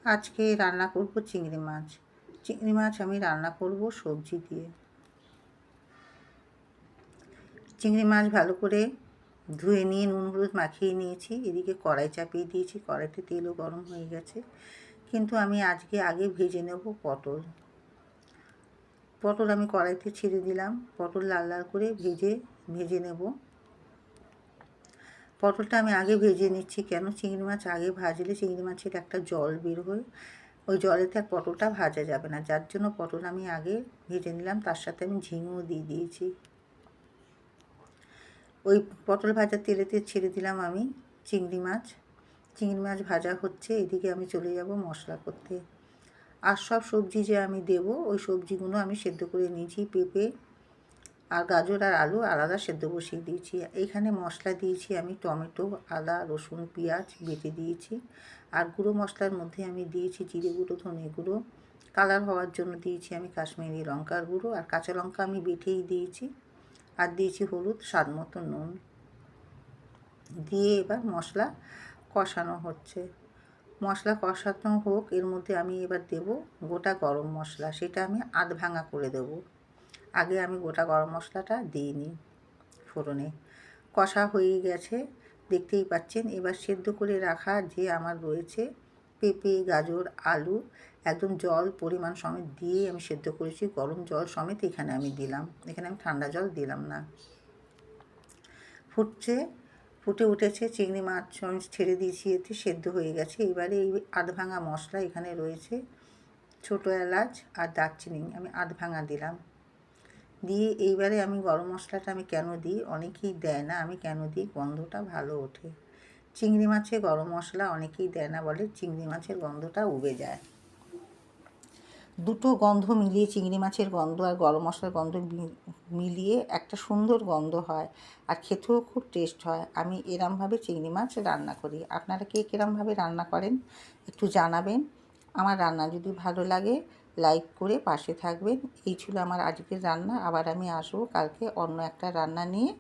আজকে রান্না করব চিংড়ি মাছ। চিংড়ি মাছ আমি রান্না করব সবজি দিয়ে। চিংড়ি মাছ ভালো করে ধুয়ে নিয়ে নুন হলুদ মাখিয়ে নিয়েছি। এদিকে কড়াই চাপিয়ে দিয়েছি, কড়াইতে তেলও গরম হয়ে গেছে। কিন্তু আমি আজকে আগে ভেজে নেব পটল। পটল আমি কড়াইতে ছেড়ে দিলাম, পটল লাল লাল করে ভেজে নেব। পটলটা আমি আগে ভেজে নিচ্ছি, কেন চিংড়ি মাছ আগে ভাজলে চিংড়ি মাছের একটা জল বের হয়, ওই জলেতে আর পটলটা ভাজা যাবে না, যার জন্য পটল আমি আগে ভেজে নিলাম। তার সাথে আমি ঝিঙেও দিয়ে দিয়েছি। ওই পটল ভাজা তেলেতে ছেড়ে দিলাম আমি চিংড়ি মাছ। চিংড়ি মাছ ভাজা হচ্ছে, এদিকে আমি চলে যাব মশলা করতে। আর সব সবজি যে আমি দেব, ওই সবজিগুলো আমি সেদ্ধ করে নিয়েছি। পেঁপে আর গাজর আর আলু আলাদা সেদ্ধ বসিয়ে দিয়েছি। এইখানে মশলা দিয়েছি আমি টমেটো, আদা, রসুন, পেঁয়াজ বেটে দিয়েছি। আর গুঁড়ো মশলার মধ্যে আমি দিয়েছি জিরে গুঁড়ো, ধনে গুঁড়ো, কালার হওয়ার জন্য দিয়েছি আমি কাশ্মীরি লঙ্কার গুঁড়ো, আর কাঁচা লঙ্কা আমি বেটেই দিয়েছি। আর দিয়েছি হলুদ, স্বাদ মতো নুন দিয়ে এবার মশলা কষানো হচ্ছে। মশলা কষানো হোক, এর মধ্যে আমি এবার দেব গোটা গরম মশলা। সেটা আমি আধ ভাঙা করে দেব। আগে আমি গোটা গরম মশলাটা দিইনি ফোড়নে। কষা হয়ে গেছে, দেখতেই পাচ্ছেন। এবার সেদ্ধ করে রাখা যে আমার রয়েছে পেঁপে, গাজর, আলু, একদম জল পরিমাণ সমেত দিয়ে আমি সেদ্ধ করেছি। গরম জল সমেত এখানে আমি দিলাম, এখানে আমি ঠান্ডা জল দিলাম না। ফুটে উঠেছে, চিংড়ি মাছ আমি ছেড়ে দিয়েছি, এতে সেদ্ধ হয়ে গেছে। এবারে এই আধ ভাঙা মশলা এখানে রয়েছে, ছোটো এলাচ আর দারচিনি আমি আধ ভাঙা দিলাম। দিয়ে এইবারে আমি গরম মশলাটা আমি কেন দিই, অনেকেই দেয় না, আমি কেন দিই, গন্ধটা ভালো ওঠে। চিংড়ি মাছে গরম মশলা অনেকেই দেয় না, বলে চিংড়ি মাছের গন্ধটা উবে যায়। দুটো গন্ধ মিলিয়ে, চিংড়ি মাছের গন্ধ আর গরম মশলার গন্ধ মিলিয়ে একটা সুন্দর গন্ধ হয়, আর খেতেও খুব টেস্ট হয়। আমি এরমভাবে চিংড়ি মাছ রান্না করি। আপনারা কে কিরমভাবে রান্না করেন একটু জানাবেন। আমার রান্না যদি ভালো লাগে লাইক করে পাশে থাকবেন। এই ছিল আমার আজকের রান্না। আবার আমি আসবো কালকে অন্য একটা রান্না নিয়ে।